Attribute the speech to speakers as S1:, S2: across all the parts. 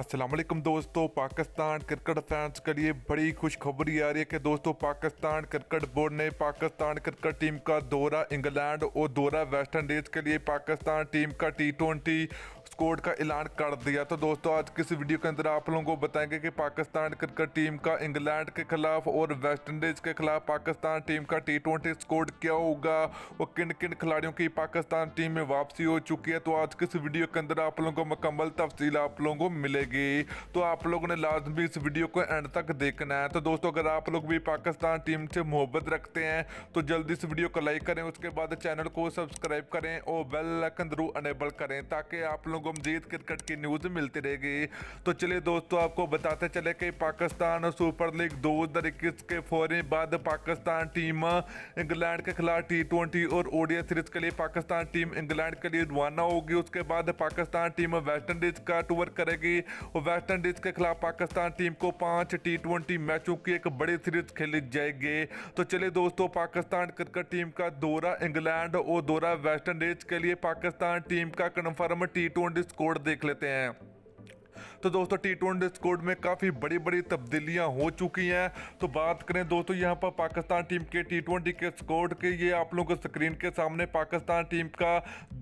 S1: अस्सलाम वालेकुम दोस्तों, पाकिस्तान क्रिकेट फैंस के लिए बड़ी खुशखबरी आ रही है कि दोस्तों पाकिस्तान क्रिकेट बोर्ड ने पाकिस्तान क्रिकेट टीम का दौरा इंग्लैंड और दौरा वेस्ट इंडीज़ के लिए पाकिस्तान टीम का T20 स्क्वाड का ऐलान कर दिया। तो दोस्तों आज किस वीडियो के अंदर आप लोगों को बताएंगे कि पाकिस्तान क्रिकेट टीम का इंग्लैंड के खिलाफ और वेस्ट इंडीज़ के खिलाफ पाकिस्तान टीम का T20 स्क्वाड क्या होगा और किन किन खिलाड़ियों की पाकिस्तान टीम में वापसी हो चुकी है। तो आज किस वीडियो के अंदर आप लोगों को मुकम्मल तफसील आप लोगों को मिलेगी, तो आप लोगों ने लाजमी इस वीडियो को एंड तक देखना है। तो दोस्तों अगर आप लोग भी पाकिस्तान टीम से मोहब्बत रखते हैं तो जल्दी इस वीडियो को लाइक करें, उसके बाद चैनल को सब्सक्राइब करें और बेल आइकन जरूर अनेबल करें ताकि आप लोगों को मजीद क्रिकेट की न्यूज़ मिलती रहेगी। तो चलिए दोस्तों आपको बताते चले कि पाकिस्तान सुपर लीग 2021 के फौरन बाद पाकिस्तान टीम इंग्लैंड के खिलाफ T20 और ODI सीरीज के लिए पाकिस्तान टीम इंग्लैंड के लिए रवाना होगी। उसके बाद पाकिस्तान टीम वेस्ट इंडीज़ का टूर करेगी और वेस्ट इंडीज़ के खिलाफ पाकिस्तान टीम को 5 T20 मैचों की एक बड़ी सीरीज खेली जाएगी। तो चलिए दोस्तों पाकिस्तान क्रिकेट टीम का दौरा इंग्लैंड और दौरा वेस्ट इंडीज़ के लिए पाकिस्तान टीम का कन्फर्म T20 स्क्वाड देख लेते हैं। तो दोस्तों T20 स्क्वाड में काफ़ी बड़ी बड़ी तब्दीलियां हो चुकी हैं। तो बात करें दोस्तों यहाँ पर पाकिस्तान टीम के T20 के स्क्वाड के, ये आप लोगों को स्क्रीन के सामने पाकिस्तान टीम का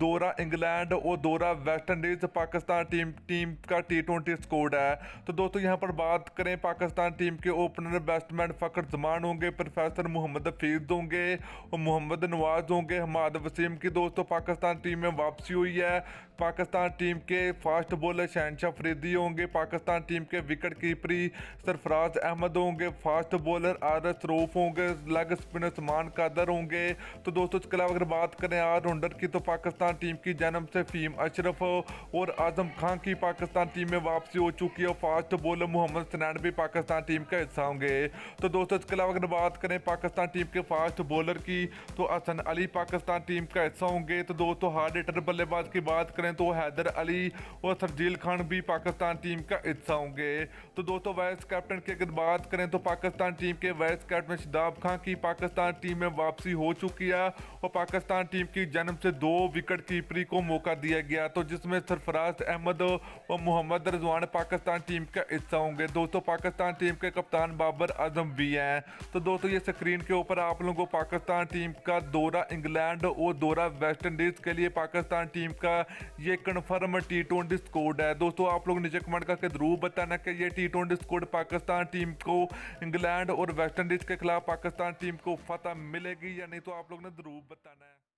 S1: दौरा इंग्लैंड और दौरा वेस्ट इंडीज पाकिस्तान टीम का T20 स्क्वाड है। तो दोस्तों यहाँ पर बात करें पाकिस्तान टीम के ओपनर बैट्समैन फ़खर जमान होंगे, प्रोफेसर मोहम्मद हफीज़ होंगे और मोहम्मद नवाज होंगे। हमाद वसीम की दोस्तों पाकिस्तान टीम में वापसी हुई है। पाकिस्तान टीम के फास्ट बॉलर शहनशाह अफरीदी होंगे। पाकिस्तान टीम के विकेट कीपरी सरफराज अहमद होंगे। फास्ट बॉलर आरस रऊफ होंगे। लेग स्पिनर समान कादर होंगे। तो दोस्तों इसके अलावा अगर बात करें ऑलराउंडर की तो पाकिस्तान टीम की जन्म से फ़हीम अशरफ और आजम खान की पाकिस्तान टीम में वापसी हो चुकी है और फास्ट बॉलर मोहम्मद सनैन भी पाकिस्तान टीम का हिस्सा होंगे। तो दोस्तों इसके अलावा अगर बात करें पाकिस्तान टीम के फास्ट बॉलर की तो हसन अली पाकिस्तान टीम का हिस्सा होंगे। तो दोस्तों हार्ड हिटर बल्लेबाज की बात करें तो हैदर अली और सरजील खान भी पाकिस्तान टीम का हिस्सा होंगे। तो दोस्तों वाइस कैप्टन की अगर बात करें तो पाकिस्तान टीम के वाइस कैप्टन शादाब खान की पाकिस्तान टीम में वापसी हो चुकी है और पाकिस्तान टीम की जन्म से 2 विकेट कीपरी को मौका दिया गया, तो जिसमें सरफराज अहमद और मोहम्मद रिजवान पाकिस्तान टीम का हिस्सा होंगे। दोस्तों पाकिस्तान टीम के कप्तान बाबर आजम भी हैं। तो दोस्तों ये स्क्रीन के ऊपर आप लोगों को पाकिस्तान टीम का दौरा इंग्लैंड और दौरा वेस्ट इंडीज के लिए पाकिस्तान टीम का ये कन्फर्म T20 स्क्वाड है। दोस्तों आप लोग नीचे कमेंट करके जरूर बताना कि ये T20 स्क्वाड पाकिस्तान टीम को इंग्लैंड और वेस्ट इंडीज के खिलाफ पाकिस्तान टीम को फतह मिलेगी या नहीं, तो आप लोग ने जरूर बताना है।